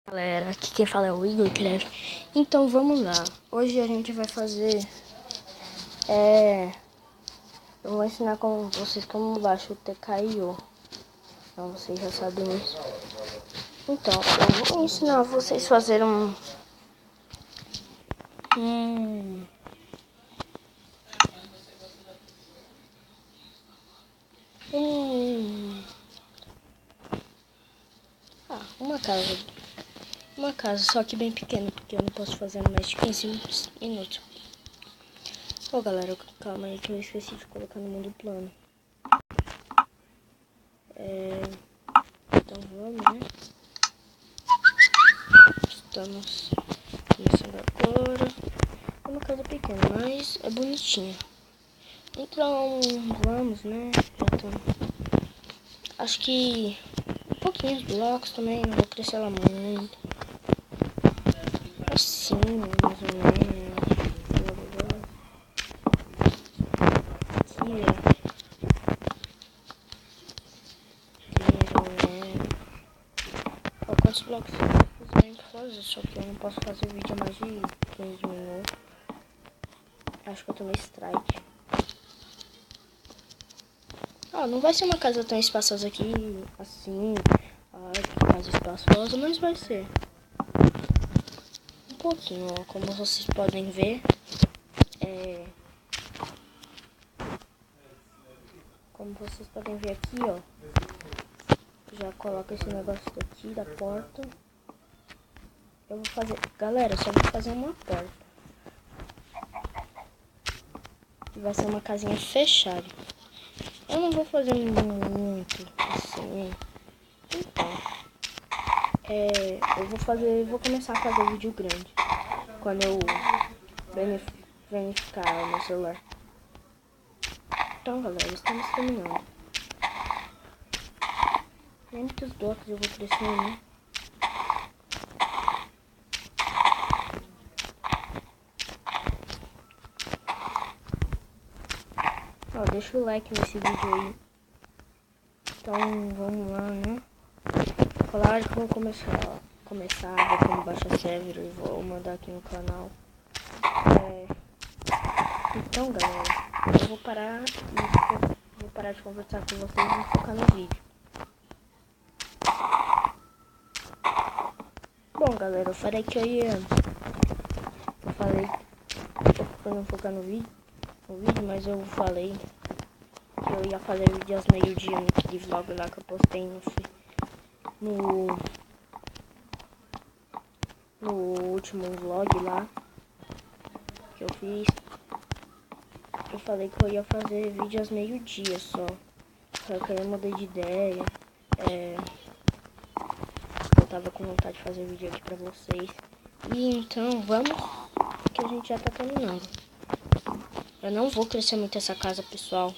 Galera, aqui quem fala é o Igor Craft. Então vamos lá. Hoje a gente vai fazer eu vou ensinar vocês como baixar o TKIO. Então vocês já sabem isso. Então eu vou ensinar vocês a fazer uma casa, só que bem pequena, porque eu não posso fazer mais de 15 minutos. Ó, galera, calma aí que eu esqueci de colocar no mundo plano. Então vamos, né? Estamos começando agora. É uma casa pequena, mas é bonitinha. Então vamos, né? Acho que pouquinhos blocos também, não vou crescer ela muito. Assim, mais ou menos. Aqui, ó. Quantos blocos eu quiser fazer, só que eu não posso fazer vídeo a mais de 15 minutos. Acho que eu tomei strike. Não vai ser uma casa tão espaçosa aqui, assim. Ai, que casa espaçosa, mas vai ser. Um pouquinho, ó, como vocês podem ver. Como vocês podem ver aqui, ó. Já coloca esse negócio daqui da porta. Eu vou fazer... Galera, eu só vou fazer uma porta. E vai ser uma casinha fechada. Eu não vou fazer muito assim. Então, eu vou começar a fazer vídeo grande quando eu verificar o meu celular. Então, galera, estamos terminando. Nem muitos blocos eu vou crescer, né? Ó, deixa o like nesse vídeo aí. Então, vamos lá, né? Claro que eu vou começar a ver como baixar server e vou mandar aqui no canal. Então, galera, eu vou parar de conversar com vocês e focar no vídeo. Bom, galera, eu falei que eu falei pra não focar no vídeo, mas eu falei que eu ia fazer vídeo às meio-dia naquele vlog lá que eu postei no último vlog lá que eu fiz. Eu falei que eu ia fazer vídeo às meio-dia só que eu mudei de ideia. Eu tava com vontade de fazer vídeo aqui pra vocês. E então vamos, que a gente já tá terminando. Eu não vou crescer muito essa casa, pessoal.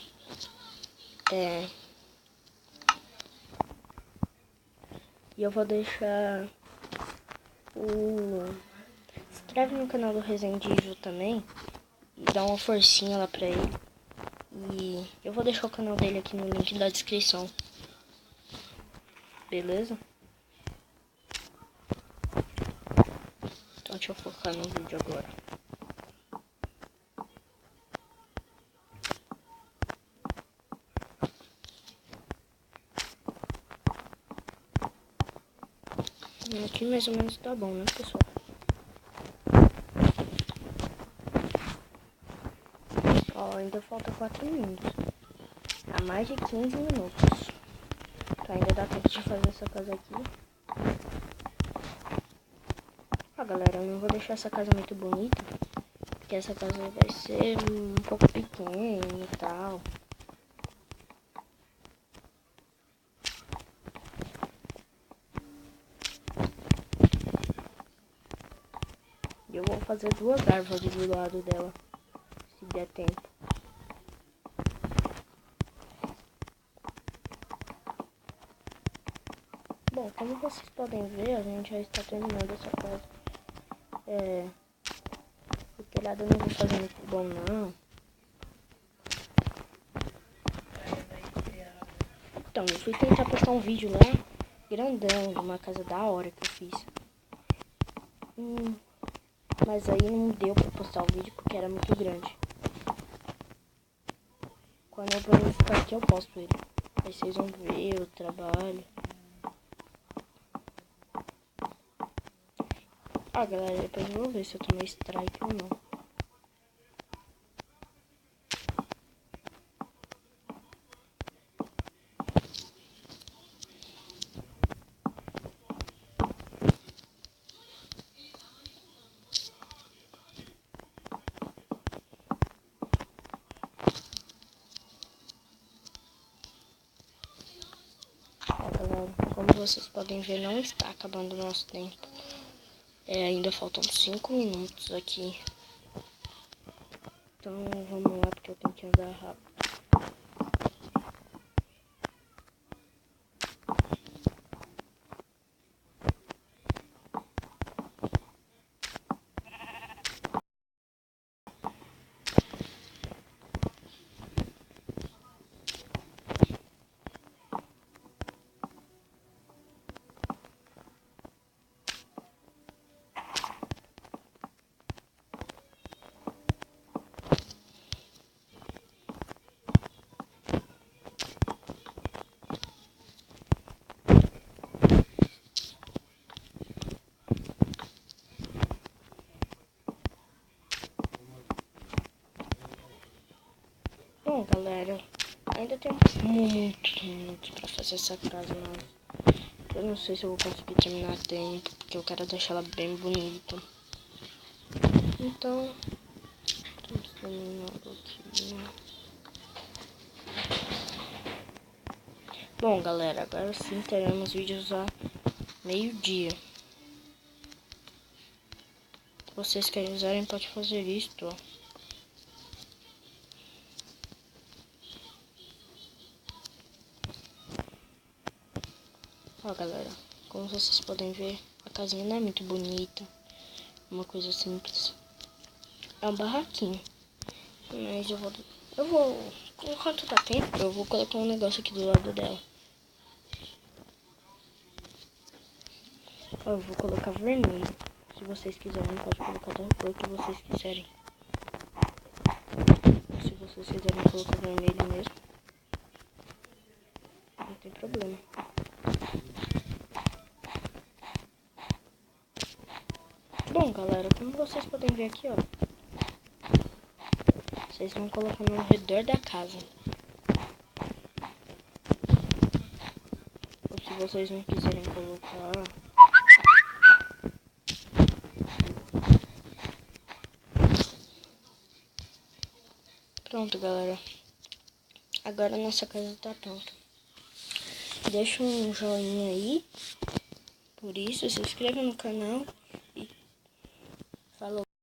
E eu vou deixar se inscreve no canal do Resendível também. E dá uma forcinha lá pra ele. E eu vou deixar o canal dele aqui no link da descrição. Beleza? Então deixa eu focar no vídeo agora. Aqui mais ou menos tá bom, né, pessoal? Ó, ainda falta 4 minutos. Há mais de 15 minutos. Então ainda dá tempo de fazer essa casa aqui. Galera, eu não vou deixar essa casa muito bonita, porque essa casa vai ser um pouco pequena e tal. E eu vou fazer 2 árvores do lado dela, se der tempo. Bom, como vocês podem ver, a gente já está terminando essa casa. O telhado eu não vou fazer muito bom, não. Então, eu fui tentar postar um vídeo lá, grandão, de uma casa da hora que eu fiz. Mas aí não deu pra postar o vídeo porque era muito grande. Quando eu planificar aqui eu posto ele. Aí vocês vão ver o trabalho. Ah, galera, depois eu vou ver se eu tomei strike ou não. Galera, como vocês podem ver, não está acabando o nosso tempo. Ainda faltam 5 minutos aqui. Então vamos lá, porque eu tenho que andar rápido. Bom, galera, ainda tem muitos minutos pra fazer essa casa, mas eu não sei se eu vou conseguir terminar a tempo, porque eu quero deixar ela bem bonita. Então, vamos terminar aqui, né? Bom, galera, agora sim teremos vídeos a meio-dia. Se vocês quiserem, pode fazer isto, ó. Ó, galera, como vocês podem ver, a casinha não é muito bonita. Uma coisa simples. É um barraquinho. Mas eu vou, enquanto dá tempo, eu vou colocar um negócio aqui do lado dela. Ó, eu vou colocar vermelho. Se vocês quiserem, pode colocar da cor que vocês quiserem. Se vocês quiserem colocar vermelho mesmo, não tem problema. Bom, galera, como vocês podem ver aqui, ó, vocês vão colocar no redor da casa. Ou se vocês não quiserem colocar, pronto, galera. Agora a nossa casa tá pronta. Deixa um joinha aí. Por isso, se inscreva no canal.